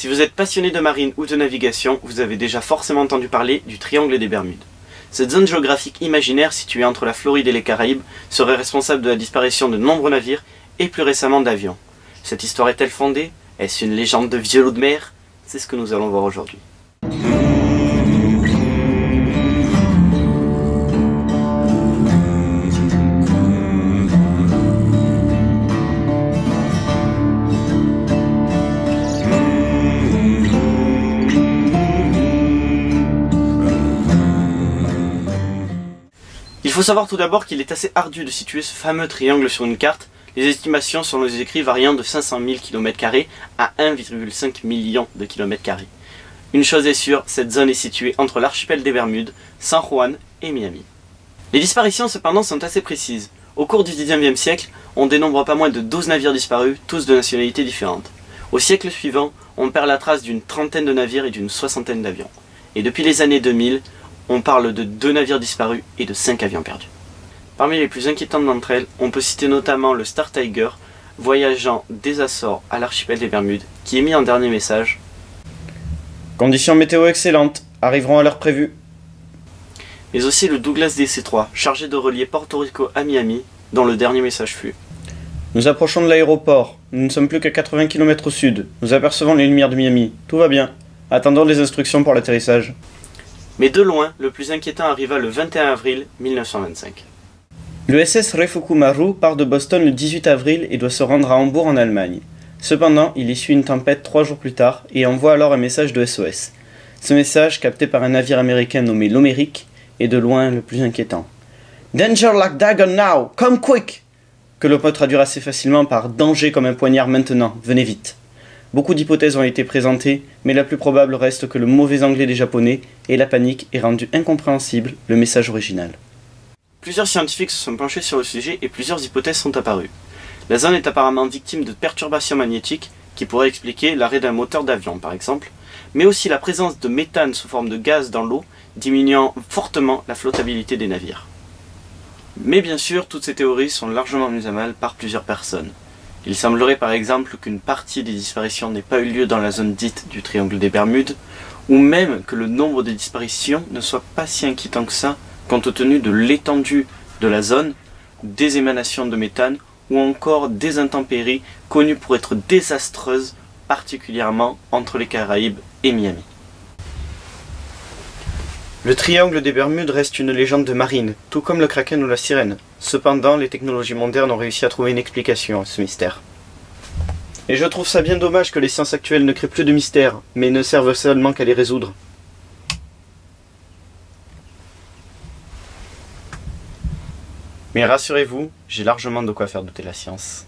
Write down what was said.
Si vous êtes passionné de marine ou de navigation, vous avez déjà forcément entendu parler du triangle des Bermudes. Cette zone géographique imaginaire située entre la Floride et les Caraïbes serait responsable de la disparition de nombreux navires et plus récemment d'avions. Cette histoire est-elle fondée? Est-ce une légende de vieux loup de mer? C'est ce que nous allons voir aujourd'hui. Il faut savoir tout d'abord qu'il est assez ardu de situer ce fameux triangle sur une carte, les estimations selon les écrits variant de 500 000 km² à 1,5 million de km². Une chose est sûre, cette zone est située entre l'archipel des Bermudes, San Juan et Miami. Les disparitions cependant sont assez précises. Au cours du 19e siècle, on dénombre pas moins de 12 navires disparus, tous de nationalités différentes. Au siècle suivant, on perd la trace d'une trentaine de navires et d'une soixantaine d'avions. Et depuis les années 2000, on parle de 2 navires disparus et de 5 avions perdus. Parmi les plus inquiétantes d'entre elles, on peut citer notamment le Star Tiger, voyageant des Açores à l'archipel des Bermudes, qui émet un dernier message. Conditions météo excellentes, arriveront à l'heure prévue. Mais aussi le Douglas DC-3, chargé de relier Porto Rico à Miami, dont le dernier message fut. Nous approchons de l'aéroport, nous ne sommes plus qu'à 80 km au sud, nous apercevons les lumières de Miami, tout va bien. Attendons les instructions pour l'atterrissage. Mais de loin, le plus inquiétant arriva le 21 avril 1925. Le SS Reifuku Maru part de Boston le 18 avril et doit se rendre à Hambourg en Allemagne. Cependant, il essuie une tempête 3 jours plus tard et envoie alors un message de SOS. Ce message, capté par un navire américain nommé l'Omeric, est de loin le plus inquiétant. « Danger like dagger now, come quick !» que l'on peut traduire assez facilement par « danger comme un poignard maintenant, venez vite !» Beaucoup d'hypothèses ont été présentées, mais la plus probable reste que le mauvais anglais des Japonais et la panique aient rendu incompréhensible le message original. Plusieurs scientifiques se sont penchés sur le sujet et plusieurs hypothèses sont apparues. La zone est apparemment victime de perturbations magnétiques qui pourraient expliquer l'arrêt d'un moteur d'avion par exemple, mais aussi la présence de méthane sous forme de gaz dans l'eau, diminuant fortement la flottabilité des navires. Mais bien sûr, toutes ces théories sont largement mises à mal par plusieurs personnes. Il semblerait par exemple qu'une partie des disparitions n'ait pas eu lieu dans la zone dite du triangle des Bermudes, ou même que le nombre de disparitions ne soit pas si inquiétant que ça, compte tenu de l'étendue de la zone, des émanations de méthane, ou encore des intempéries connues pour être désastreuses, particulièrement entre les Caraïbes et Miami. Le triangle des Bermudes reste une légende de marine, tout comme le kraken ou la sirène. Cependant, les technologies modernes ont réussi à trouver une explication à ce mystère. Et je trouve ça bien dommage que les sciences actuelles ne créent plus de mystères, mais ne servent seulement qu'à les résoudre. Mais rassurez-vous, j'ai largement de quoi faire douter la science.